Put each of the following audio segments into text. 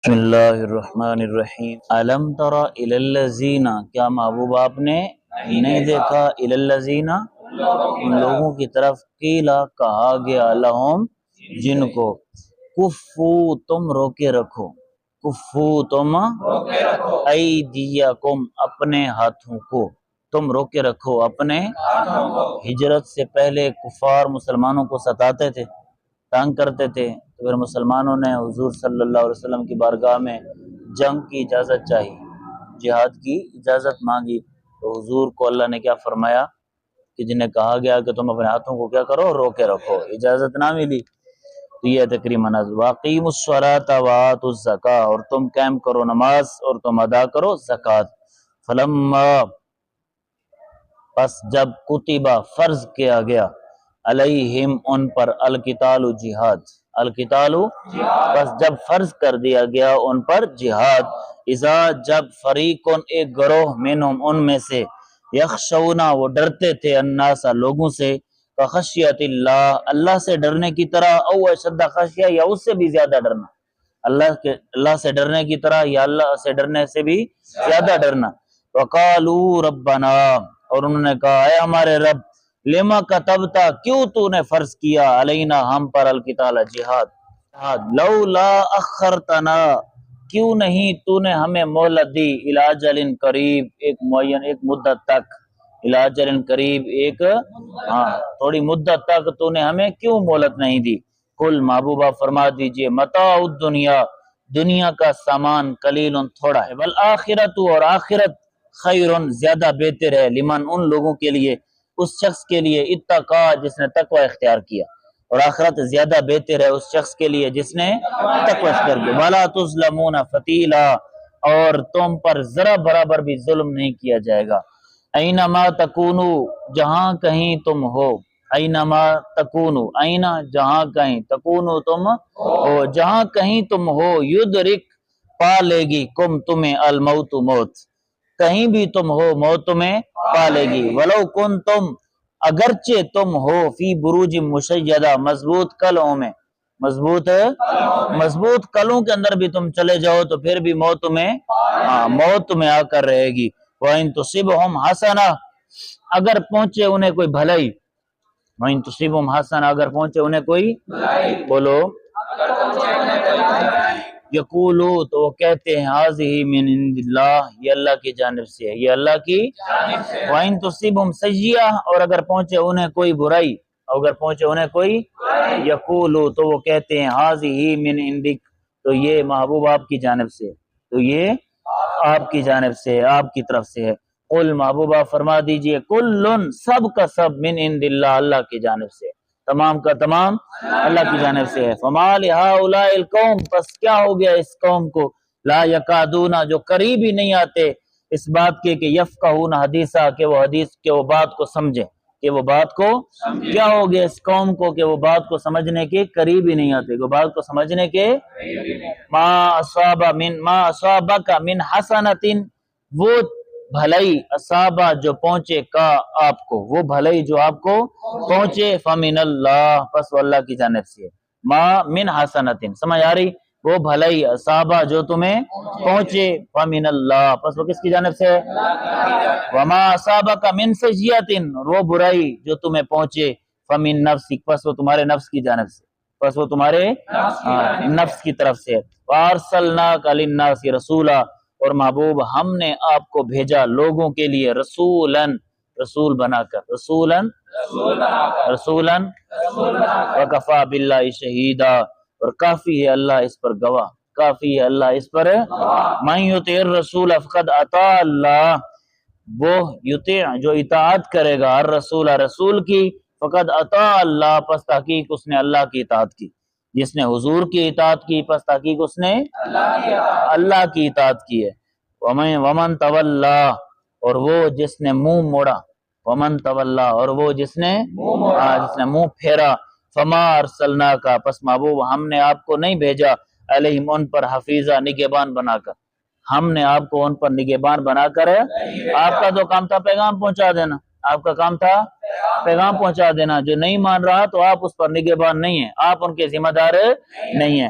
بسم اللہ الرحمن الرحیم علم تر الی الذین، کیا محبوب آپ نے نہیں دیکھا الی الذین ان لوگوں کی طرف قیلا کہا گیا لہم جن کو کفو تم روکے رکھو، کفو تم ایدیکم اپنے ہاتھوں کو، تم روکے رکھو اپنے ہجرت سے پہلے کفار مسلمانوں کو ستاتے تھے، تنگ کرتے تھے، تو پھر مسلمانوں نے حضور صلی اللہ علیہ وسلم کی بارگاہ میں جنگ کی اجازت چاہی، جہاد کی اجازت مانگی، تو حضور کو اللہ نے کیا فرمایا کہ جنہیں کہا گیا کہ تم اپنے ہاتھوں کو کیا کرو، روکے رکھو، اجازت نہ ملی، تو یہ تقریباً واقیم الصلاۃ وآتوا الزکاۃ، اور تم قائم کرو نماز اور تم ادا کرو زکوٰۃ، فلما پس جب کتبہ فرض کیا گیا علیہم ان پر القتال جہاد، القتال پس جب فرض کر دیا گیا ان پر جہاد، اذا جب فریقن ایک گروہ منہم ان میں سے، یخشونا وہ ڈرتے تھے، الناس لوگوں سے، خشیت اللہ اللہ سے ڈرنے کی طرح، او اشد خشیہ یا اس سے بھی زیادہ ڈرنا، اللہ سے ڈرنے کی طرح یا اللہ سے ڈرنے سے بھی زیادہ ڈرنا، وقالوا ربنا اور انہوں نے کہا اے ہمارے رب، لما کتبتا کیوں تو نے فرض کیا علینا ہم پر القتال جہاد، لولا اخرتنا کیوں نہیں تو نے ہمیں مہلت دی، الی اجل قریب ایک معین ایک مدت تک، الی اجل قریب ایک تھوڑی مدت تک تو نے ہمیں کیوں مہلت نہیں دی، قل محبوبہ فرما دیجئے متاع الدنیا دنیا کا سامان قلیل تھوڑا ہے، والآخرت اور آخرت خیر زیادہ بہتر ہے، لمن ان لوگوں کے لیے، اس شخص کے لیے اتقا جس نے تقوی اختیار کیا، اور آخرت زیادہ بہتر ہے اس شخص کے لیے جس نے تقوی اختیار کیا، ولا تظلمون فتیلا اور تم پر ذرا برابر بھی ظلم نہیں کیا جائے گا، اینما تکونو جہاں کہیں تم ہو، اینما تکونو اینا جہاں کہیں، تکونو تم ہو جہاں کہیں تم ہو، یدرک پا لے گی کم تمہیں الموت موت، کہیں بھی تم ہو موت تمہیں پا لے گی، ولو کن تم اگرچہ تم ہو فی بروج مشیدہ مضبوط قلعوں میں، مضبوط قلعوں کے اندر بھی تم چلے جاؤ تو پھر بھی موت تمہیں آ کر رہے گی، وَإِن تُصِبْهُمْ حَسَنَةٌ اگر پہنچے انہیں کوئی بھلائی، وَإِن تُصِبْهُمْ حَسَنَةٌ اگر پہنچے انہیں کوئی بولو، یقولو تو وہ کہتے ہیں هَذِهِ مِنْ عِنْدِ اللَّهِ یہ اللہ کی جانب سے ہے، یہ اللہ کی وَإِن تُصِبْهُمْ سَيِّئَةٌ اور اگر پہنچے انہیں کوئی برائی، اگر پہنچے انہیں کوئی، یقولو تو وہ کہتے ہیں هَذِهِ مِنْ عِنْدِكَ تو یہ محبوب آپ کی جانب سے، تو یہ آپ کی جانب سے ہے، آپ کی طرف سے ہے، قل محبوبہ فرما دیجئے کلن سب کا سب من عند اللہ اللہ کی جانب سے، تمام کا تمام اللہ کی جانب سے ہے، فما لہؤلاء القوم پس کیا ہو گیا اس قوم کو، لا یکادون جو قریب ہی نہیں آتے اس بات کے کہ یفقہون حدیثا کہ وہ حدیث کے وہ بات کو سمجھیں، کہ وہ بات کو کیا ہو گیا اس قوم کو کہ وہ بات کو سمجھنے کے قریب ہی نہیں آتے، وہ بات کو سمجھنے کے ما اصابک من حسنۃ وہ بھلائی اصابہ جو پہنچے کا آپ کو، وہ بھلائی جو آپ کو پہنچے فمن اللہ پس وہ اللہ کی جانب سے، ما من حسنۃ سمجھ آ رہی، وہ بھلائی اصابہ جو تمہیں پہنچے فمن اللہ پس وہ کس کی جانب سے، وما اصابک من سیئۃ وہ برائی جو تمہیں پہنچے فمن نفسک پس وہ تمہارے نفس کی جانب سے، پس وہ تمہارے نفس کی طرف سے، وارسلناک للناس رسولا اور محبوب ہم نے آپ کو بھیجا لوگوں کے لیے رسولن رسول بنا کر، رسولن وکفا باللہ شہیدا اور کافی ہے اللہ اس پر گواہ، کافی ہے اللہ اس پر، من یطع الرسول فقد اطاع اللہ وہ یطیع جو اطاعت کرے گا الرسول رسول کی، فقد اطاع اللہ پس تحقیق اس نے اللہ کی اطاعت کی، جس نے حضور کی اطاعت کی پس تحقیق اس نے اللہ کی اطاعت کی ہے، ومن تولا اور وہ جس نے منہ موڑا، ومن تولا اور وہ جس نے منہ پھیرا، فما ارسلناک پس محبوب ہم نے آپ کو نہیں بھیجا علیہم ان پر حفیظہ نگہبان بنا کر، ہم نے آپ کو ان پر نگہبان بنا کر، آپ کا تو کام تھا پیغام پہنچا دینا، آپ کا کام تھا پیغام پہنچا دینا، جو نہیں مان رہا تو آپ اس پر نگہبان نہیں ہیں، آپ ان کے ذمہ دار نہیں ہیں،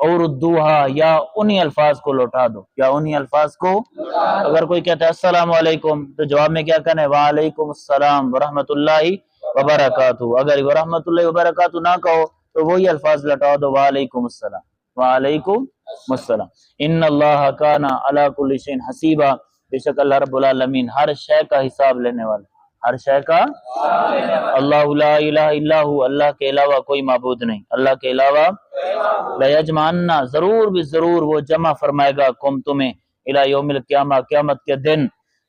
اور ردوہا یا انہی الفاظ کو لوٹا دو، یا انہی الفاظ کو اگر کوئی کہتا ہے السلام علیکم تو جواب میں کیا کہنا ہے؟ وعلیکم السلام ورحمۃ اللہ وبرکاتہ۔ اگر ورحمۃ اللہ وبرکاتہ نہ کہو تو وہی الفاظ لوٹا دو، وعلیکم السلام، وعلیکم السلام۔ ان اللہ کان علی کل شیء حسیبا، بے شک اللہ رب العالمین ہر شے کا حساب لینے والا، ہر شے کا۔ اللہ لا الہ الا ہو، اللہ کے علاوہ کوئی معبود نہیں، اللہ کے علاوہ۔ لیجمعنا، ضرور بھی ضرور وہ جمع فرمائے گا کم تمہیں، الی یوم القیامہ، قیامت کے دن،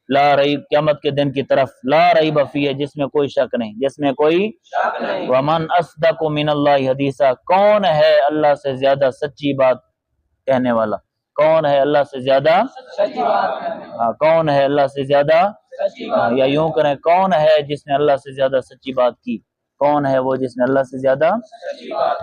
لا ریب، قیامت کے دن کی طرف، لا ریب فیہ، جس میں کوئی شک نہیں، جس میں کوئی شک نہیں۔ ومن اصدق من اللہ حدیثا، کون ہے اللہ سے زیادہ سچی بات کہنے والا؟ کون ہے اللہ سے زیادہ سچی بات کہنے والا؟ کون ہے اللہ سے زیادہ سچی بات؟ یا یوں کریں، کون ہے جس نے اللہ سے زیادہ سچی بات کی؟ کون ہے وہ جس نے اللہ سے زیادہ سچی بات